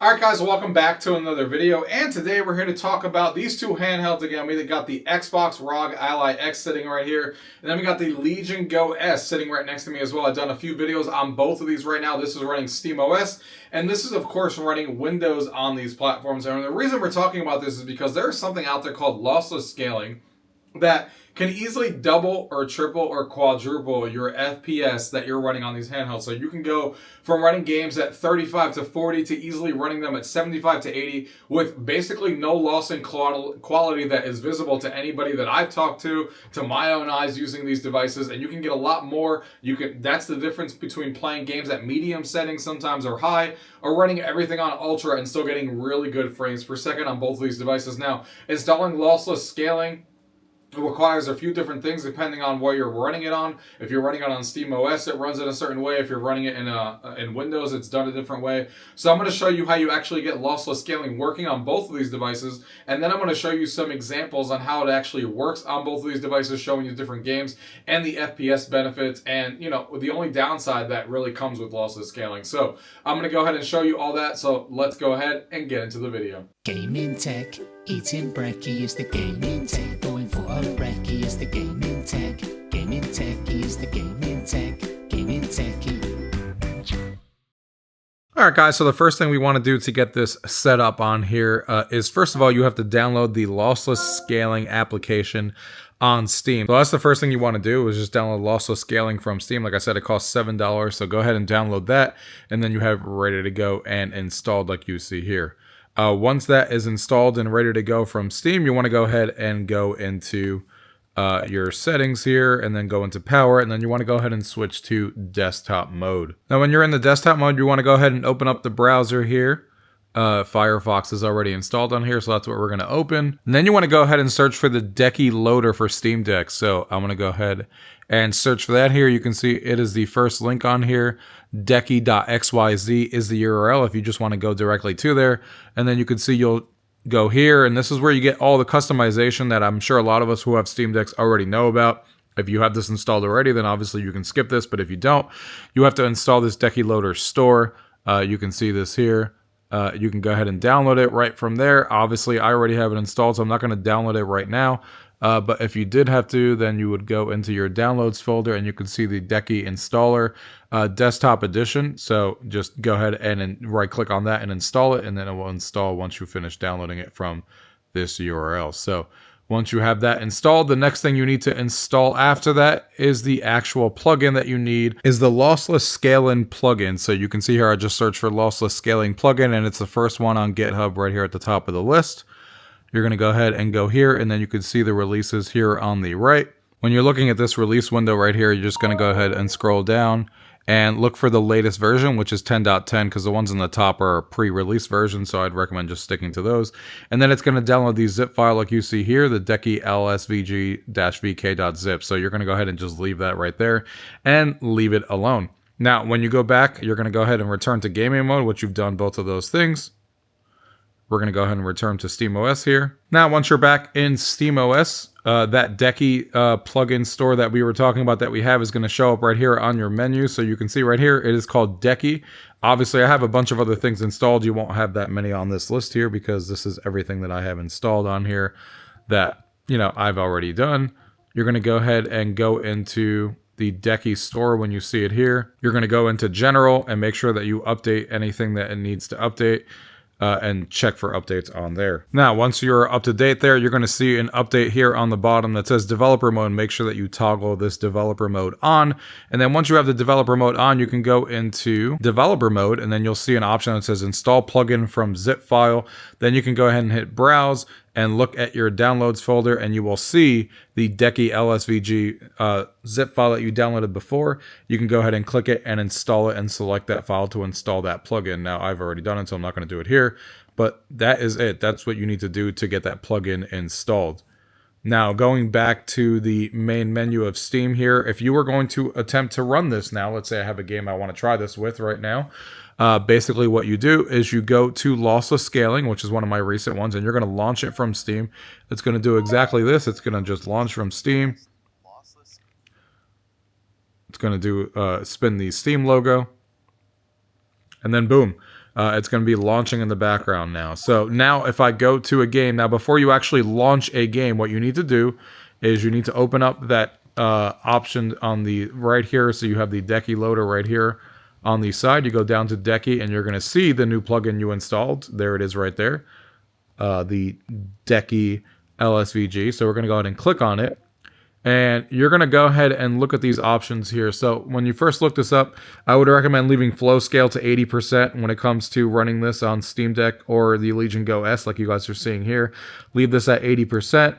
Alright guys, welcome back to another video, and today we're here to talk about these two handhelds again. We got the Xbox ROG Ally X sitting right here, and then we got the Legion Go S sitting right next to me as well. I've done a few videos on both of these right now. This is running SteamOS, and this is of course running Windows on these platforms. And the reason we're talking about this is because there is something out there called lossless scaling that can easily double or triple or quadruple your FPS that you're running on these handhelds. So you can go from running games at 35 to 40 to easily running them at 75 to 80 with basically no loss in quality that is visible to anybody that I've talked to my own eyes using these devices. And you can get a lot more. That's the difference between playing games at medium settings sometimes or high, or running everything on ultra and still getting really good frames per second on both of these devices. Now, installing lossless scaling, it requires a few different things depending on what you're running it on. If you're running it on SteamOS, it runs in a certain way. If you're running it in Windows, it's done a different way. So I'm going to show you how you actually get lossless scaling working on both of these devices, and then I'm going to show you some examples on how it actually works on both of these devices, showing you different games and the FPS benefits, and the only downside that really comes with lossless scaling. So I'm going to go ahead and show you all that. So let's go ahead and get into the video. Gaming tech, eating brekkie is the gaming tech. Going for a brekkie is the gaming tech. Gaming techie is the gaming tech. Gaming techie. Alright guys, so the first thing we want to do to get this set up on here is, first of all, you have to download the lossless scaling application on Steam. So that's the first thing you want to do, is just download lossless scaling from Steam. Like I said, it costs $7, so go ahead and download that, and then you have it ready to go and installed like you see here. Once that is installed and ready to go from Steam, you want to go ahead and go into your settings here, and then go into power, and then you want to go ahead and switch to desktop mode. Now when you're in the desktop mode, you want to go ahead and open up the browser here. Firefox is already installed on here, so that's what we're going to open. And then you want to go ahead and search for the Techie loader for Steam Deck. So I'm going to go ahead and search for that here. You can see it is the first link on here. Techie.xyz is the URL if you just want to go directly to there. And then you can see you'll go here, and this is where you get all the customization that I'm sure a lot of us who have Steam Decks already know about. If you have this installed already, then obviously you can skip this, but if you don't, you have to install this Techie loader store. You can see this here. You can go ahead and download it right from there. Obviously, I already have it installed, so I'm not going to download it right now. But if you did have to, then you would go into your downloads folder, and you can see the Techie installer desktop edition. So just go ahead and right click on that and install it, and then it will install once you finish downloading it from this URL. So once you have that installed, the next thing you need to install after that is the actual plugin that you need, is the Lossless Scaling plugin. So you can see here, I just searched for Lossless Scaling plugin, and it's the first one on GitHub right here at the top of the list. You're going to go ahead and go here, and then you can see the releases here on the right. When you're looking at this release window right here, you're just going to go ahead and scroll down and look for the latest version, which is 10.10, because the ones on the top are pre-release versions, so I'd recommend just sticking to those. And then it's going to download the zip file like you see here, the Techie lsvg-vk.zip. So you're going to go ahead and just leave that right there and leave it alone. Now, when you go back, you're going to go ahead and return to gaming mode, which you've done both of those things. We're going to go ahead and return to SteamOS here. Now, once you're back in SteamOS, that Techie plugin store that we were talking about that we have is going to show up right here on your menu. So you can see right here, it is called Techie. Obviously, I have a bunch of other things installed. You won't have that many on this list here because this is everything that I have installed on here that, I've already done. You're going to go ahead and go into the Techie store when you see it here. You're going to go into General and make sure that you update anything that it needs to update. And check for updates on there. Now, once you're up to date there, you're going to see an update here on the bottom that says developer mode. Make sure that you toggle this developer mode on. And then once you have the developer mode on, you can go into developer mode, and then you'll see an option that says install plugin from zip file. Then you can go ahead and hit browse and look at your downloads folder, and you will see the Techie LSVG zip file that you downloaded before. You can go ahead and click it and install it and select that file to install that plugin. Now, I've already done it, so I'm not going to do it here, but that is it. That's what you need to do to get that plugin installed. Now, going back to the main menu of Steam here, if you were going to attempt to run this now, let's say I have a game I want to try this with right now. Basically what you do is you go to Lossless Scaling, which is one of my recent ones, and you're going to launch it from Steam. It's going to do exactly this. It's going to just launch from Steam. It's going to do spin the Steam logo. And then boom. It's going to be launching in the background now. So now if I go to a game, now before you actually launch a game, what you need to do is you need to open up that option on the right here. So you have the Decky loader right here on the side. You go down to Decky and you're going to see the new plugin you installed. There it is right there. The Decky LSVG. So we're going to go ahead and click on it. And you're going to go ahead and look at these options here. So when you first look this up, I would recommend leaving flow scale to 80% when it comes to running this on Steam Deck or the Legion Go S like you guys are seeing here. Leave this at 80%.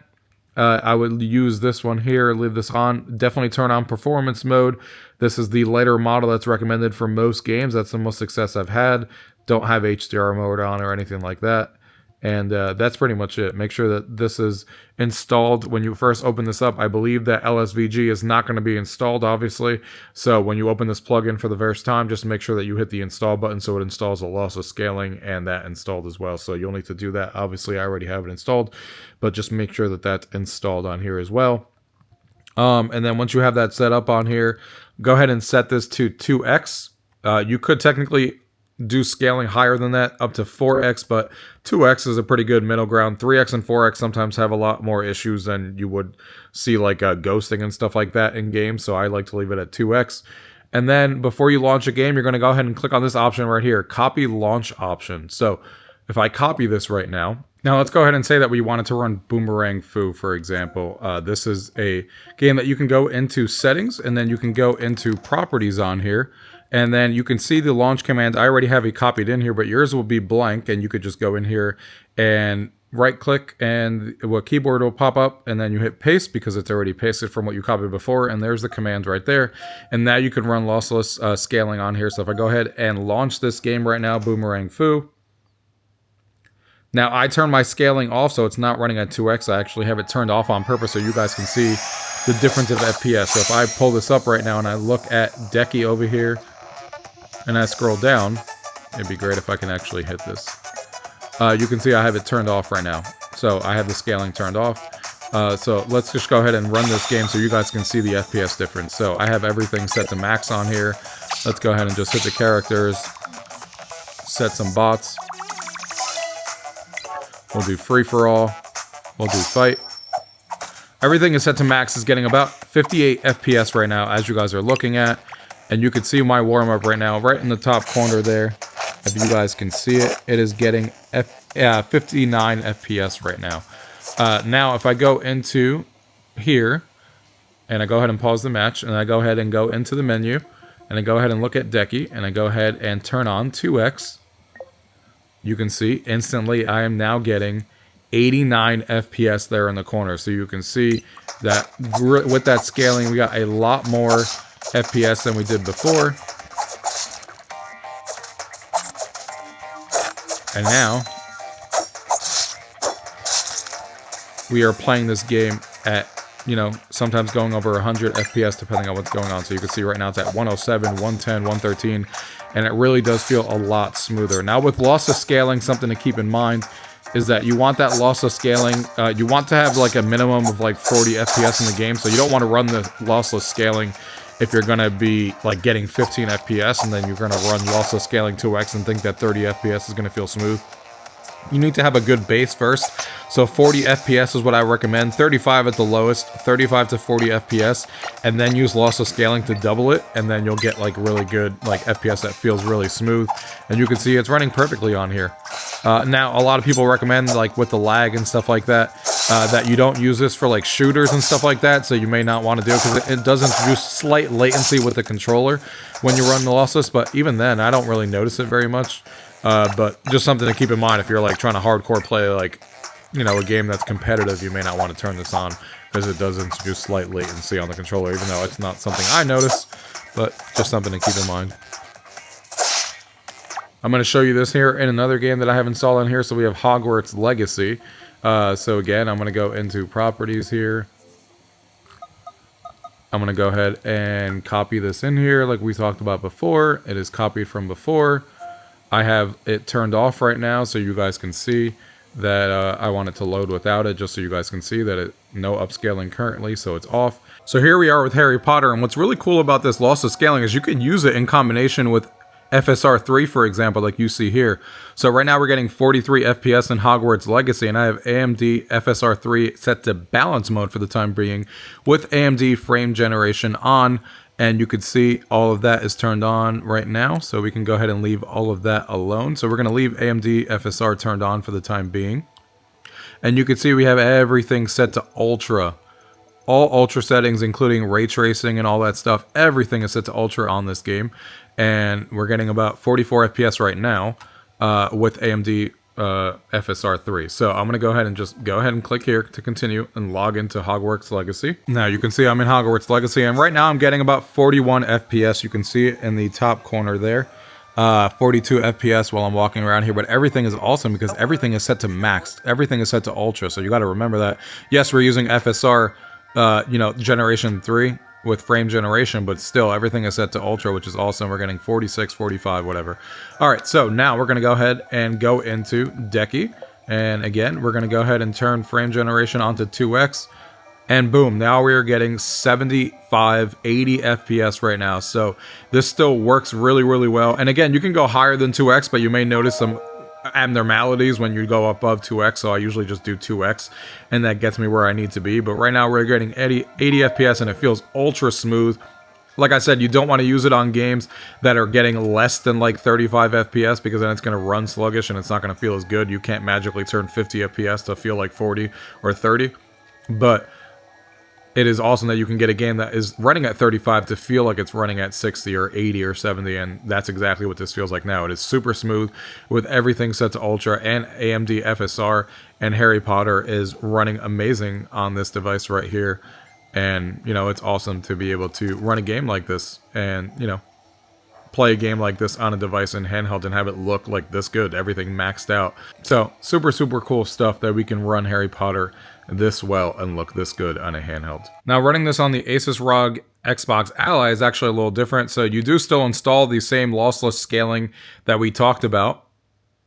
I would use this one here, leave this on. Definitely turn on performance mode. This is the lighter model that's recommended for most games. That's the most success I've had. Don't have HDR mode on or anything like that. And that's pretty much it. Make sure that this is installed when you first open this up. I believe that LSVG is not going to be installed, obviously. So when you open this plugin for the first time, just make sure that you hit the install button so it installs the lossless scaling and that installed as well. So you'll need to do that. Obviously, I already have it installed, but just make sure that that's installed on here as well. And then once you have that set up on here, go ahead and set this to 2x. You could technically do scaling higher than that, up to 4x, but 2x is a pretty good middle ground. 3x and 4x sometimes have a lot more issues than you would see, like ghosting and stuff like that in games, so I like to leave it at 2x. And then before you launch a game, you're going to go ahead and click on this option right here, copy launch option. So if I copy this right now, let's go ahead and say that we wanted to run Boomerang Fu, for example. This is a game that you can go into settings, and then you can go into properties on here. And then you can see the launch command. I already have it copied in here, but yours will be blank. And you could just go in here and right click and a keyboard will pop up. And then you hit paste because it's already pasted from what you copied before. And there's the command right there. And now you can run lossless scaling on here. So if I go ahead and launch this game right now, Boomerang Fu. Now I turn my scaling off, so it's not running at 2x. I actually have it turned off on purpose so you guys can see the difference of FPS. So if I pull this up right now and I look at Decky over here, and I scroll down, it'd be great if I can actually hit this. You can see I have it turned off right now. So I have the scaling turned off. So let's just go ahead and run this game so you guys can see the FPS difference. So I have everything set to max on here. Let's go ahead and just hit the characters. Set some bots. We'll do free for all. We'll do fight. Everything is set to max. Is getting about 58 FPS right now as you guys are looking at. And you can see my warm-up right now, right in the top corner there. If you guys can see it, it is getting 59 FPS right now. Now, if I go into here, and I go ahead and pause the match, and I go ahead and go into the menu, and I go ahead and look at Decky, and I go ahead and turn on 2x, you can see instantly I am now getting 89 FPS there in the corner. So you can see that with that scaling, we got a lot more FPS than we did before. And now we are playing this game at, sometimes going over 100 FPS depending on what's going on. So you can see right now it's at 107, 110, 113, and it really does feel a lot smoother. Now with lossless scaling, something to keep in mind is that you want that lossless scaling, you want to have like a minimum of like 40 FPS in the game, so you don't want to run the lossless scaling if you're going to be like getting 15 FPS and then you're going to run lossless scaling 2x and think that 30 FPS is going to feel smooth. You need to have a good base first. So 40 FPS is what I recommend. 35 at the lowest, 35 to 40 FPS, and then use lossless scaling to double it, and then you'll get like really good like FPS that feels really smooth. And you can see it's running perfectly on here. Now, a lot of people recommend, like with the lag and stuff like that, that you don't use this for like shooters and stuff like that, so you may not want to do it because it does introduce slight latency with the controller when you run the lossless, but even then, I don't really notice it very much. But just something to keep in mind if you're like trying to hardcore play like, a game that's competitive, you may not want to turn this on because it does introduce slight latency on the controller, even though it's not something I notice, but just something to keep in mind. I'm going to show you this here in another game that I have installed on here. So we have Hogwarts Legacy. So again, I'm going to go into properties here. I'm going to go ahead and copy this in here like we talked about before. It is copied from before. I have it turned off right now so you guys can see that I want it to load without it, just so you guys can see that no upscaling currently, so it's off. So here we are with Harry Potter, and what's really cool about this lossless scaling is you can use it in combination with FSR3, for example, like you see here. So right now we're getting 43 FPS in Hogwarts Legacy, and I have AMD FSR3 set to balance mode for the time being with AMD frame generation on, and you could see all of that is turned on right now, so we can go ahead and leave all of that alone. So we're going to leave AMD FSR turned on for the time being. And you can see we have everything set to ultra. All ultra settings, including ray tracing and all that stuff. Everything is set to ultra on this game. And we're getting about 44 FPS right now with AMD FSR3. So I'm going to go ahead and just go ahead and click here to continue and log into Hogwarts Legacy. Now you can see I'm in Hogwarts Legacy, and right now I'm getting about 41 FPS. You can see it in the top corner there. 42 FPS while I'm walking around here, but everything is awesome because everything is set to max. Everything is set to ultra, so you got to remember that. Yes, we're using FSR, generation 3 with frame generation, but still everything is set to ultra, which is awesome. We're getting 46, 45, whatever. All right, so now we're going to go ahead and go into Techie, and again, we're going to go ahead and turn frame generation onto 2x. And boom, now we're getting 75, 80 FPS right now. So this still works really, really well. And again, you can go higher than 2x, but you may notice some abnormalities when you go above 2x. So I usually just do 2x, and that gets me where I need to be. But right now we're getting 80 FPS, and it feels ultra smooth. Like I said, you don't want to use it on games that are getting less than like 35 FPS, because then it's going to run sluggish and it's not going to feel as good. You can't magically turn 50 FPS to feel like 40 or 30. But it is awesome that you can get a game that is running at 35 to feel like it's running at 60 or 80 or 70, and that's exactly what this feels like now. It is super smooth with everything set to ultra, and AMD FSR and Harry Potter is running amazing on this device right here. And, you know, it's awesome to be able to run a game like this and, you know, play a game like this on a device in handheld and have it look like this good, everything maxed out. So super, super cool stuff that we can run Harry Potter this well and look this good on a handheld. Now running this on the Asus ROG Xbox Ally is actually a little different. So you do still install the same lossless scaling that we talked about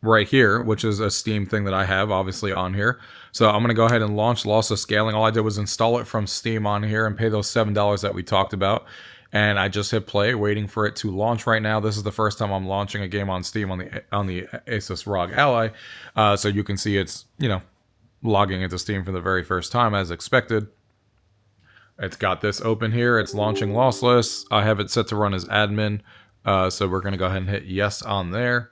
right here, which is a Steam thing that I have obviously on here. So I'm going to go ahead and launch lossless scaling. All I did was install it from Steam on here and pay those $7 that we talked about. And I just hit play, waiting for it to launch right now. This is the first time I'm launching a game on Steam on the Asus ROG Ally. So you can see it's, you know, logging into Steam for the very first time as expected. It's got this open here. It's launching lossless. I have it set to run as admin. So we're going to go ahead and hit yes on there.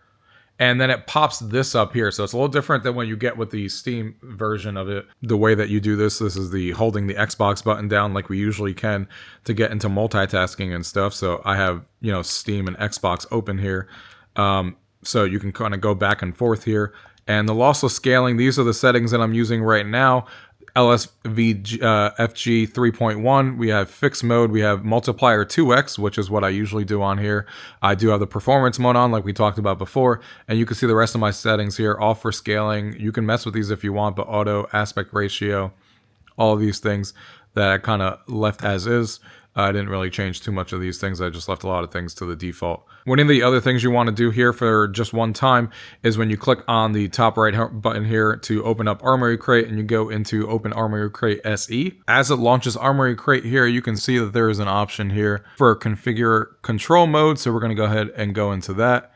And then it pops this up here. So it's a little different than when you get with the Steam version of it. The way that you do this is the holding the Xbox button down like we usually can to get into multitasking and stuff. So I have, you know, Steam and Xbox open here. So you can kind of go back and forth here. And the lossless scaling, these are the settings that I'm using right now. LSVG, FG 3.1, we have fixed mode, we have multiplier 2x, which is what I usually do on here. I do have the performance mode on like we talked about before, and you can see the rest of my settings here, all for scaling. You can mess with these if you want, but auto, aspect ratio, all of these things that I kind of left as is. I didn't really change too much of these things. I just left a lot of things to the default. One of the other things you want to do here for just one time is when you click on the top right button here to open up Armory Crate and you go into Open Armory Crate SE. As it launches Armory Crate here, you can see that there is an option here for configure control mode. So we're going to go ahead and go into that.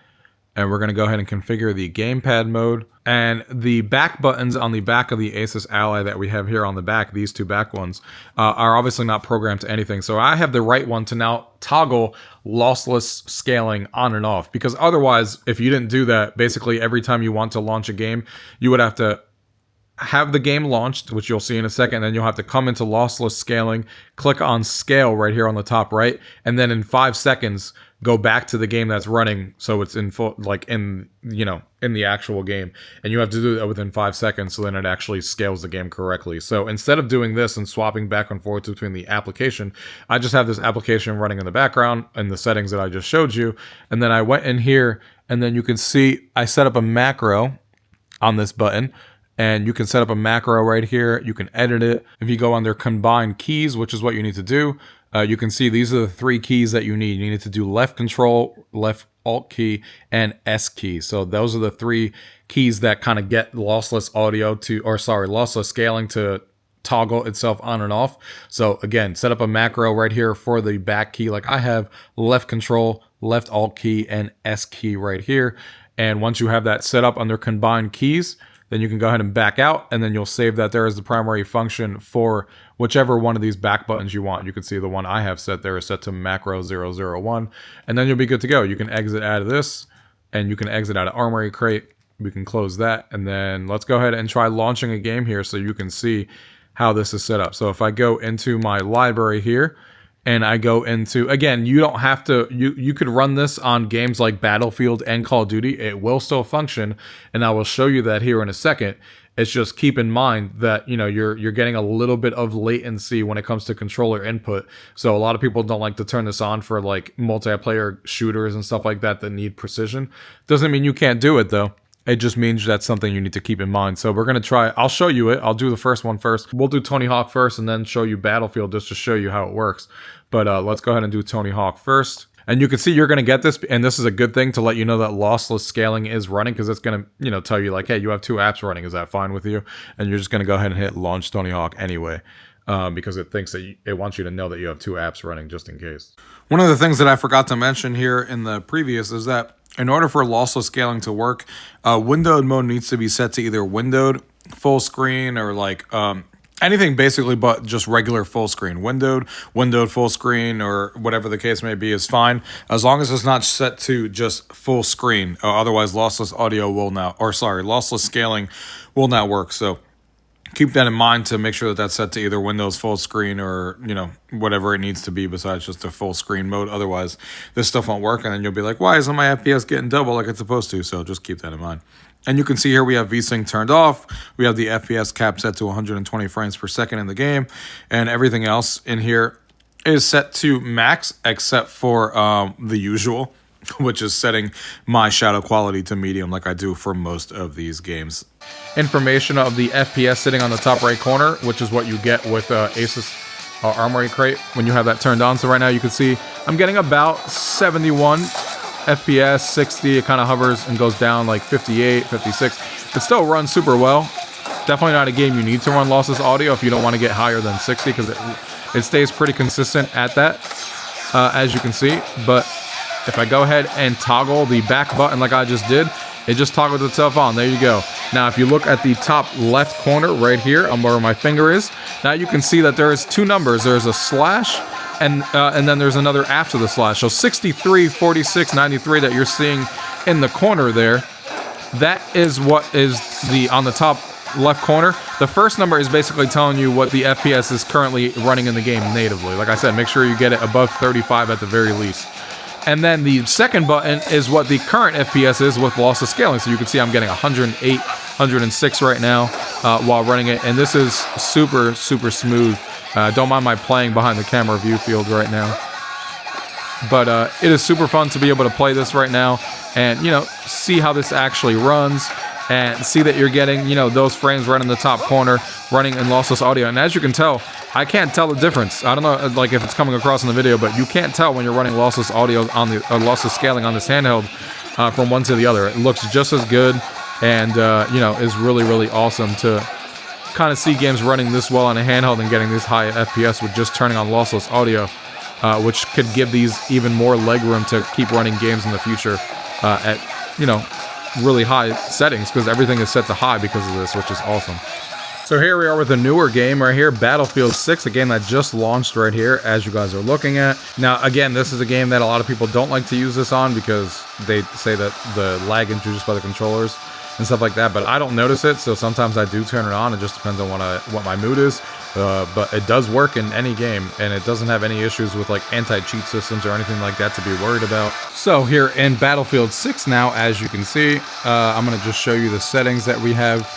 And we're going to go ahead and configure the gamepad mode. And the back buttons on the back of the Asus Ally that we have here on the back, these two back ones, are obviously not programmed to anything. So I have the right one to now toggle lossless scaling on and off. Because otherwise, if you didn't do that, basically every time you want to launch a game, you would have to have the game launched, which you'll see in a second, then you'll have to come into lossless scaling, click on scale right here on the top right, and then in 5 seconds go back to the game that's running, so it's in full, like in, you know, in the actual game, and you have to do that within 5 seconds, so then it actually scales the game correctly. So instead of doing this and swapping back and forth between the application, I just have this application running in the background and the settings that I just showed you, and then I went in here, and then you can see I set up a macro on this button. And you can set up a macro right here. You can edit it. If you go under combine keys, which is what you need to do, you can see these are the 3 keys that you need. You need to do left control, left alt key, and S key. So those are the 3 keys that kind of get lossless audio to, or sorry, lossless scaling to toggle itself on and off. So again, set up a macro right here for the back key. Like I have left control, left alt key, and S key right here. And once you have that set up under combined keys, then you can go ahead and back out, and then you'll save that there as the primary function for whichever one of these back buttons you want. You can see the one I have set there is set to macro 001, and then you'll be good to go. You can exit out of this, and you can exit out of Armory Crate. We can close that, and then let's go ahead and try launching a game here so you can see how this is set up. So if I go into my library here, and I go into, again, you don't have to, you could run this on games like Battlefield and Call of Duty. It will still function, and I will show you that here in a second. It's just keep in mind that, you know, you're getting a little bit of latency when it comes to controller input. So a lot of people don't like to turn this on for like multiplayer shooters and stuff like that need precision. Doesn't mean you can't do it though. It just means that's something you need to keep in mind. So we're going to try, I'll show you it. I'll do the first one first. We'll do Tony Hawk first and then show you Battlefield just to show you how it works. But let's go ahead and do Tony Hawk first. And you can see you're going to get this, and this is a good thing to let you know that lossless scaling is running, because it's going to, you know, tell you like, hey, you have 2 apps running. Is that fine with you? And you're just going to go ahead and hit launch Tony Hawk anyway, because it thinks that it wants you to know that you have 2 apps running just in case. One of the things that I forgot to mention here in the previous is that in order for lossless scaling to work, windowed mode needs to be set to either windowed, full screen, or like anything basically but just regular full screen. Windowed full screen, or whatever the case may be is fine, as long as it's not set to just full screen. Otherwise, lossless scaling will not work. So keep that in mind to make sure that that's set to either Windows full screen or, you know, whatever it needs to be besides just a full screen mode. Otherwise, this stuff won't work, and then you'll be like, why isn't my FPS getting double like it's supposed to? So just keep that in mind. And you can see here we have VSync turned off. We have the FPS cap set to 120 frames per second in the game, and everything else in here is set to max except for the usual, which is setting my shadow quality to medium like I do for most of these games. Information of the FPS sitting on the top right corner, which is what you get with Asus Armory Crate when you have that turned on. So right now you can see I'm getting about 71 FPS, 60, it kind of hovers and goes down like 58, 56. It still runs super well. Definitely not a game you need to run lossless audio if you don't want to get higher than 60, because it stays pretty consistent at that, as you can see. But if I go ahead and toggle the back button like I just did, it just toggles itself on. There you go. Now, if you look at the top left corner right here, where my finger is, now you can see that there's 2 numbers. There's a slash, and then there's another after the slash. So 63, 46, 93 that you're seeing in the corner there, that is what is on the top left corner. The first number is basically telling you what the FPS is currently running in the game natively. Like I said, make sure you get it above 35 at the very least. And then the second button is what the current FPS is with lossless scaling. So you can see I'm getting 108, 106 right now while running it. And this is super, super smooth. Don't mind my playing behind the camera view field right now. But it is super fun to be able to play this right now and, you know, see how this actually runs and see that you're getting, you know, those frames right in the top corner running in lossless audio. And as you can tell, I can't tell the difference. I don't know, like, if it's coming across in the video, but you can't tell when you're running lossless audio on the lossless scaling on this handheld from one to the other. It looks just as good, and you know, is really, really awesome to kind of see games running this well on a handheld and getting this high FPS with just turning on lossless audio, which could give these even more legroom to keep running games in the future at, you know, really high settings, because everything is set to high because of this, which is awesome. So here we are with a newer game right here, Battlefield 6, a game that just launched right here, as you guys are looking at. Now, again, this is a game that a lot of people don't like to use this on because they say that the lag introduced by the controllers and stuff like that, but I don't notice it, so sometimes I do turn it on. It just depends on what my mood is, but it does work in any game, and it doesn't have any issues with like anti-cheat systems or anything like that to be worried about. So here in Battlefield 6 now, as you can see, I'm going to just show you the settings that we have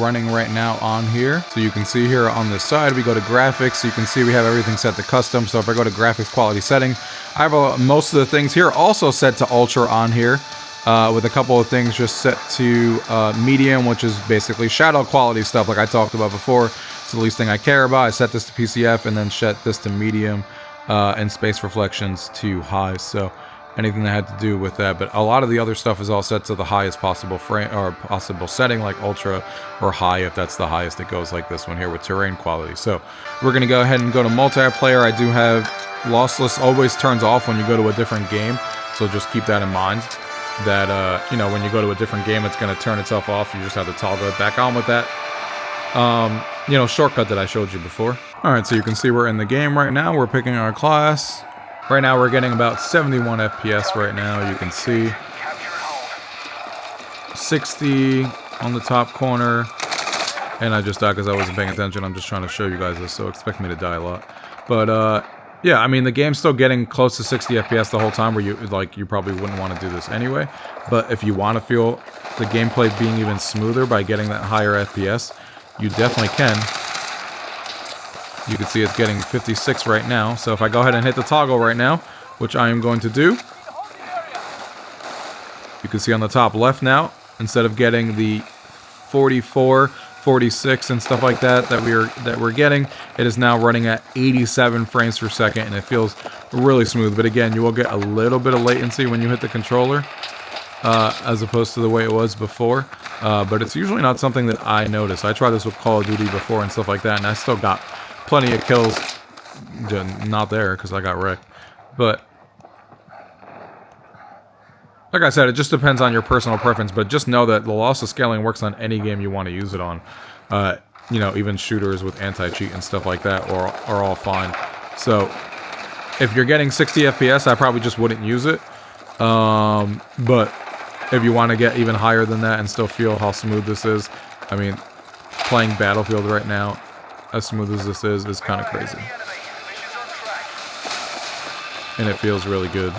running right now on here. So you can see here on this side, we go to graphics. So you can see we have everything set to custom. So if I go to graphics quality setting, I have most of the things here also set to ultra on here, with a couple of things just set to medium, which is basically shadow quality stuff like I talked about before. It's the least thing I care about. I set this to PCF and then set this to medium, and space reflections to high. So anything that had to do with that. But a lot of the other stuff is all set to the highest possible frame or possible setting, like ultra or high, if that's the highest it goes, like this one here with terrain quality. So we're gonna go ahead and go to multiplayer. I do have lossless always turns off when you go to a different game, so just keep that in mind. That you know, when you go to a different game, it's gonna turn itself off. You just have to toggle it back on with that you know, shortcut that I showed you before. All right, so you can see we're in the game right now. We're picking our class. Right now we're getting about 71 FPS right now. You can see 60 on the top corner. And I just died because I wasn't paying attention. I'm just trying to show you guys this, so expect me to die a lot. But yeah, I mean, the game's still getting close to 60 FPS the whole time, where you probably wouldn't want to do this anyway. But if you want to feel the gameplay being even smoother by getting that higher FPS, you definitely can. You can see it's getting 56 right now. So if I go ahead and hit the toggle right now, which I am going to do, you can see on the top left now, instead of getting the 44, 46 and stuff like that we're getting, it is now running at 87 frames per second, and it feels really smooth. But again, you will get a little bit of latency when you hit the controller, as opposed to the way it was before. But it's usually not something that I notice. I tried this with Call of Duty before and stuff like that, and I still got plenty of kills. Not there, because I got wrecked. But like I said, it just depends on your personal preference. But just know that the lossless scaling works on any game you want to use it on. You know, even shooters with anti-cheat and stuff like that are all fine. So if you're getting 60 FPS, I probably just wouldn't use it. But if you want to get even higher than that and still feel how smooth this is, I mean, playing Battlefield right now, as smooth as this is kind of crazy. And it feels really good.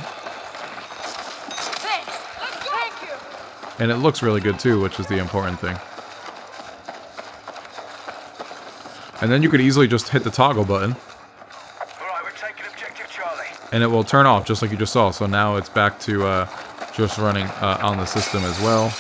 And it looks really good too, which is the important thing. And then you could easily just hit the toggle button. And it will turn off, just like you just saw. So now it's back to just running on the system as well.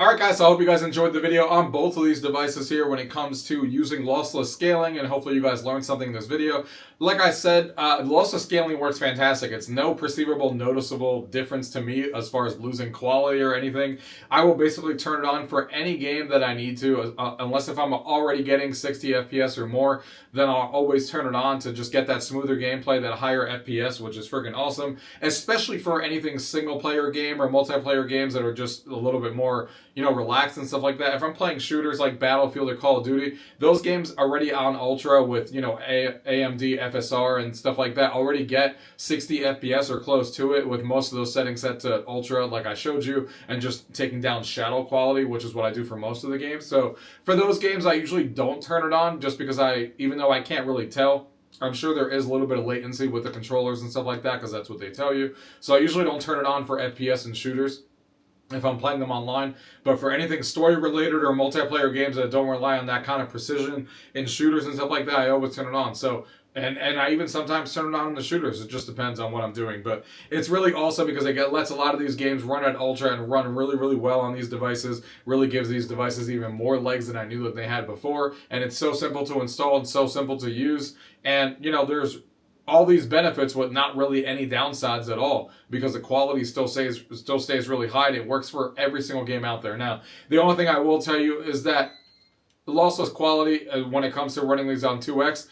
Alright guys, so I hope you guys enjoyed the video on both of these devices here when it comes to using lossless scaling, and hopefully you guys learned something in this video. Like I said, lossless scaling works fantastic. It's no perceivable, noticeable difference to me as far as losing quality or anything. I will basically turn it on for any game that I need to, unless if I'm already getting 60 FPS or more, then I'll always turn it on to just get that smoother gameplay, that higher FPS, which is freaking awesome, especially for anything single player game or multiplayer games that are just a little bit more, you know, relaxed and stuff like that. If I'm playing shooters like Battlefield or Call of Duty, those games already on Ultra with, you know, AMD FSR and stuff like that already get 60 FPS or close to it, with most of those settings set to Ultra like I showed you, and just taking down shadow quality, which is what I do for most of the games. So for those games, I usually don't turn it on, just because even though I can't really tell, I'm sure there is a little bit of latency with the controllers and stuff like that, because that's what they tell you. So I usually don't turn it on for FPS and shooters if I'm playing them online. But for anything story related or multiplayer games that don't rely on that kind of precision in shooters and stuff like that, I always turn it on. So and I even sometimes turn it on in the shooters. It just depends on what I'm doing. But it's really awesome because it lets a lot of these games run at Ultra and run really, really well on these devices. Really gives these devices even more legs than I knew that they had before. And it's so simple to install and so simple to use. And, you know, there's all these benefits with not really any downsides at all, because the quality still stays really high, and it works for every single game out there. Now, the only thing I will tell you is that the lossless quality, when it comes to running these on 2X,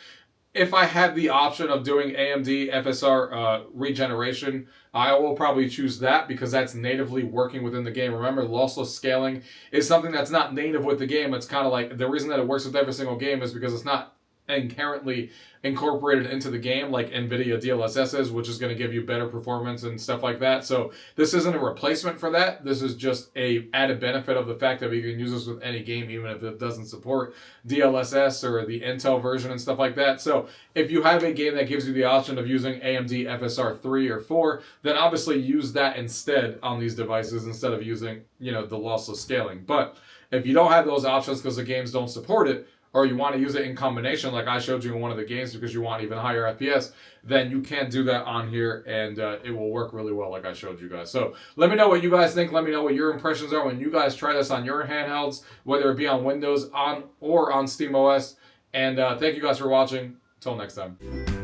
if I had the option of doing AMD FSR regeneration, I will probably choose that, because that's natively working within the game. Remember, lossless scaling is something that's not native with the game. It's kind of like, the reason that it works with every single game is because it's not inherently incorporated into the game like NVIDIA DLSS is, which is going to give you better performance and stuff like that. So this isn't a replacement for that. This is just a added benefit of the fact that you can use this with any game, even if it doesn't support DLSS or the Intel version and stuff like that. So if you have a game that gives you the option of using AMD FSR 3 or 4, then obviously use that instead on these devices, instead of using, you know, the lossless scaling. But if you don't have those options because the games don't support it, or you want to use it in combination like I showed you in one of the games because you want even higher FPS, then you can do that on here, and it will work really well like I showed you guys. So let me know what you guys think. Let me know what your impressions are when you guys try this on your handhelds, whether it be on Windows or on SteamOS. And thank you guys for watching. Till next time.